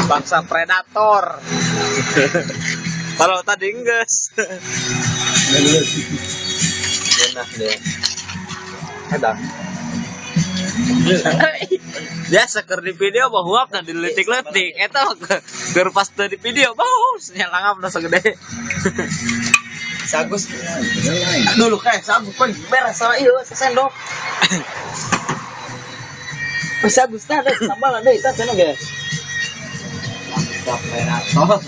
Bangsa predator. Kalau tadi enggak. Enak deh. Ada. Dia seker di video bahwa kan diletik-letik. Eta keur pas di video bau nyalangap udah segede. Sagus. Dulu kayak sagus kan beres sama ieu sesendok. Sagus teh ada sambal deui tah cenah ge. Operator.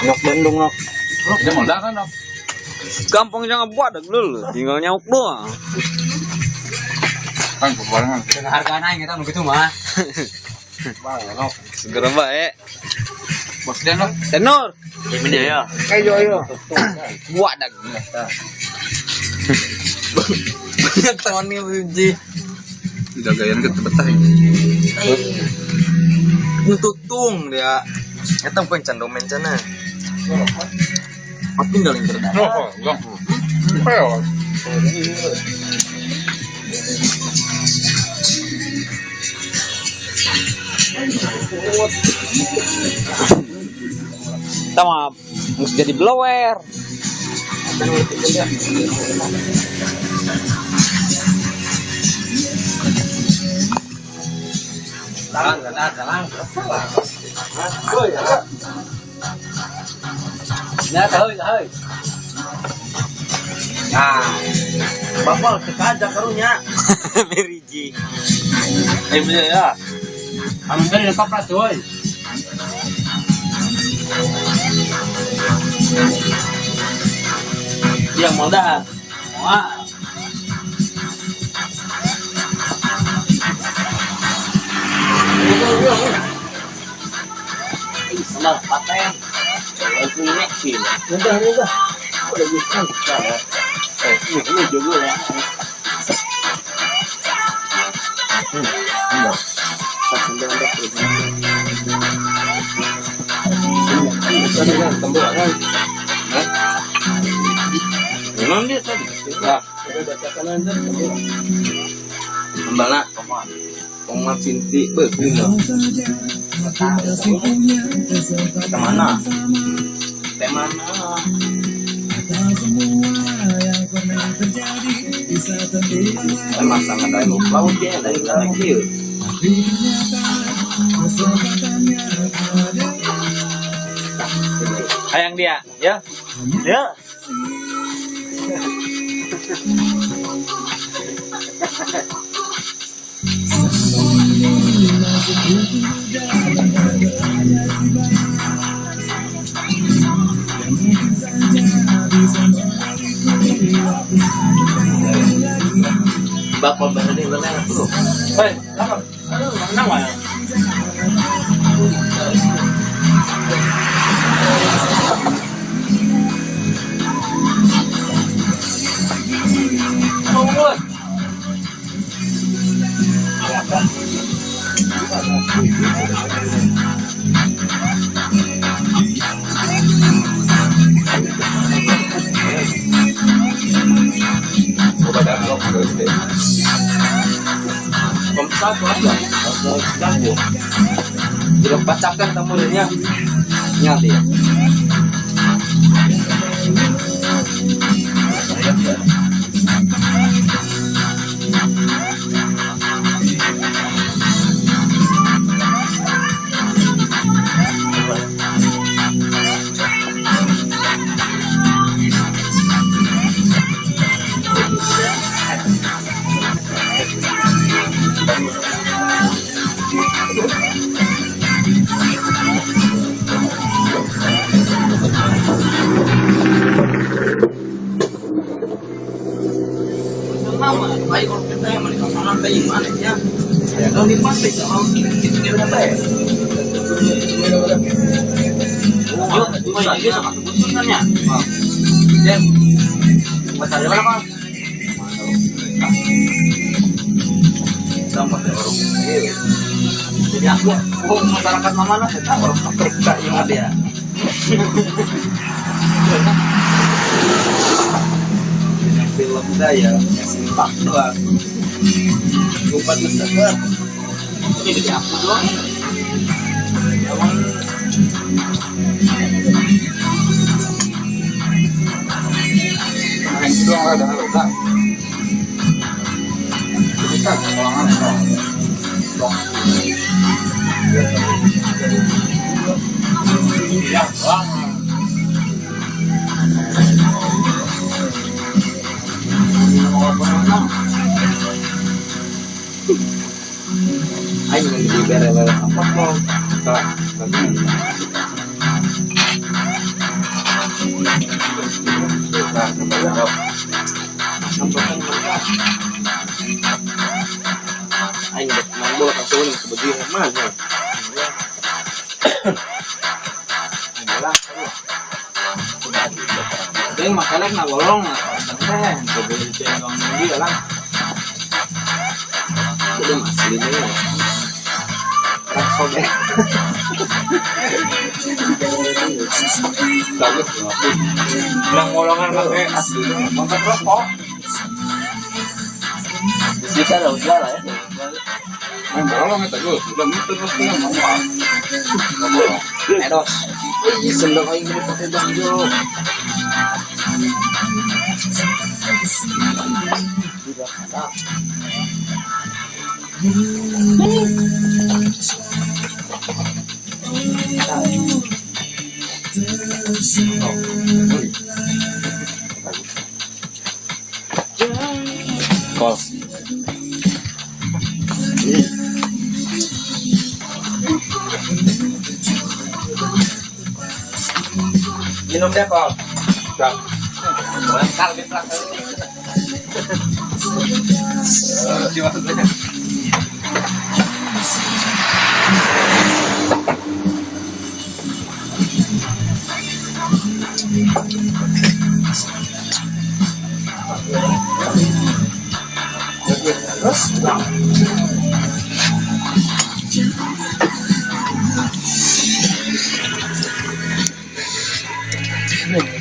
Nok Bandung nok. Dia modal kan nok. Gampang jangan buat dulu, tinggal nyauk doang. Kan kebarangan. Dengan harga naik kita begitu mah. Bang, nok. Segera baik. Bos dia nok. Tenor. Ini dia ya. Kayak yo. Buat dah. Banyak tahun nih Uji. Jagain ke betah. Nututung dia. Eta bukan candomen cenah. Aku tinggal yang terdapat. Oh, enggak. Pel. Kita mah mesti jadi blower. Dalang. Nah, tahu. Nah, bapak kekajak karunya. Meriji. Iya ya. Amun dari papras coy. Yang modal. Wah. Senang paten. Lagu neksin. Udah. Udah bisa ya. Ini juga ya. Memang dia tadi. Nah, kembali Omat Cinti begini. Kemana? Emang sangat dari laut dia dari kecil. Sayang dia, ya. Bakal berani benar tuh. Hei, apa? Aduh, menang ya. Buat. Satu aja, ganggu. Dilepaskan temunya, nyati ya. Baik kalau kita yang menikah orang kayak gimana ya? Kalau di pantai kalau kita kira apa ya? Oh, itu sama keputusannya. Dan baca di mana mas? Sama orang. Jadi aku, masyarakat mana? Orang Afrika yang ada ya. saya simpak doang. Gumpat Mustafa. Ini dari aku doang. Main itu doang ada ada. Kita ruangan dong. Ya, bang. Ayo di bere-bere apa kok? Ayo main bola kasuan sebegini mana? Bola. Dia masalah nak bolong, kan? Jadi cengong dia lah. Udah masih ini ya. Sobek. Bagus loh. Bilang bolongan pakai asli. Mantap rokok. Bisa lah udah lah ya. Main bola nggak tahu. Udah gitu terus dia mau apa? Nggak bolong. Edos. Ih, sendok aing ini pakai banjo. Tidak ada. Kol. Minum deh kok. Dah. Lengkap di belakang ini. Gimana?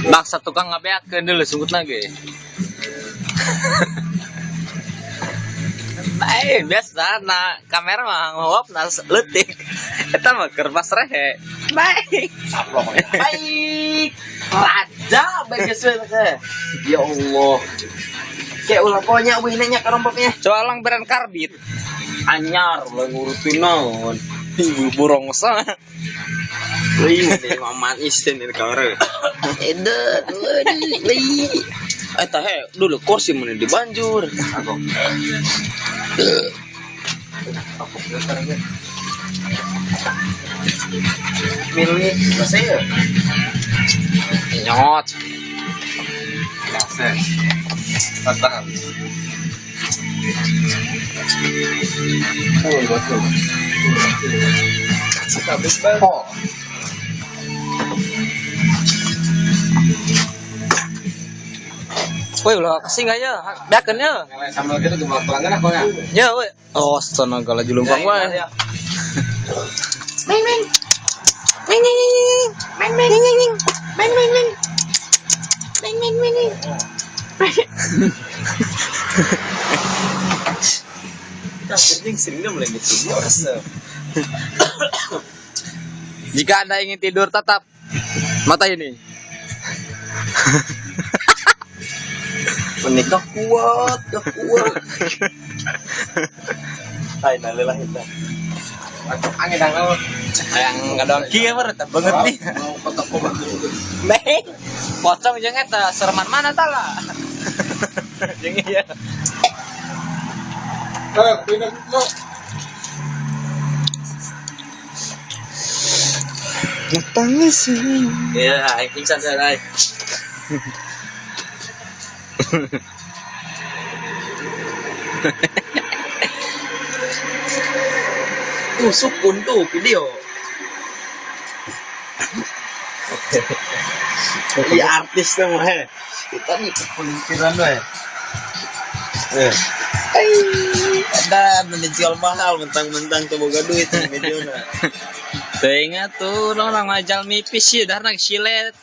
Maksa tukang ngabeakeun dulu sunggut lagi. Baik, biasa na kamera mah ngawap na leutik. Eta mah keur pas rehe. Baik. Baik. Raja bagus banget. Ya Allah. Kayak ulah pokoknya wih nanya ke rompoknya. Coba lang beran karbit. Anyar lah ngurutin naon. Ibu burung sa. Wih, udah maman isten di kamera. Edet, wih. Eta he dulu kursi mun di banjur. Milih saya. Nyot. Proses. Tahan. Oh, betul. Habis banget. Woi ulah kasih enggak ya? Beakeun ya. Sambal kita ke pelanggan aku ya. Ya woi. Oh, astaga lah julumpang wae. Meng meng. Meng meng meng. Meng meng meng meng. Meng meng meng. Meng meng meng. Kita sering mulai gitu. Jika Anda ingin tidur tatap mata ini. Menikah kuat, kuat. Hai, nalelah kita. Angin angin. Yang ngadon kieu mah reta banget nih. Mau kotak kotak. Beng. Pocong jeung eta sereman mana tala? Jeung ieu. Pindah dulu. Tangis. Ya, aing pingsan dah. Sukun tuh video. Iya artis tuh mah. Kita nih pemikiran we. Ada menjual mahal mentang-mentang tuh boga duit di videona. Teu ingat tuh orang majal mipis sih darna silet.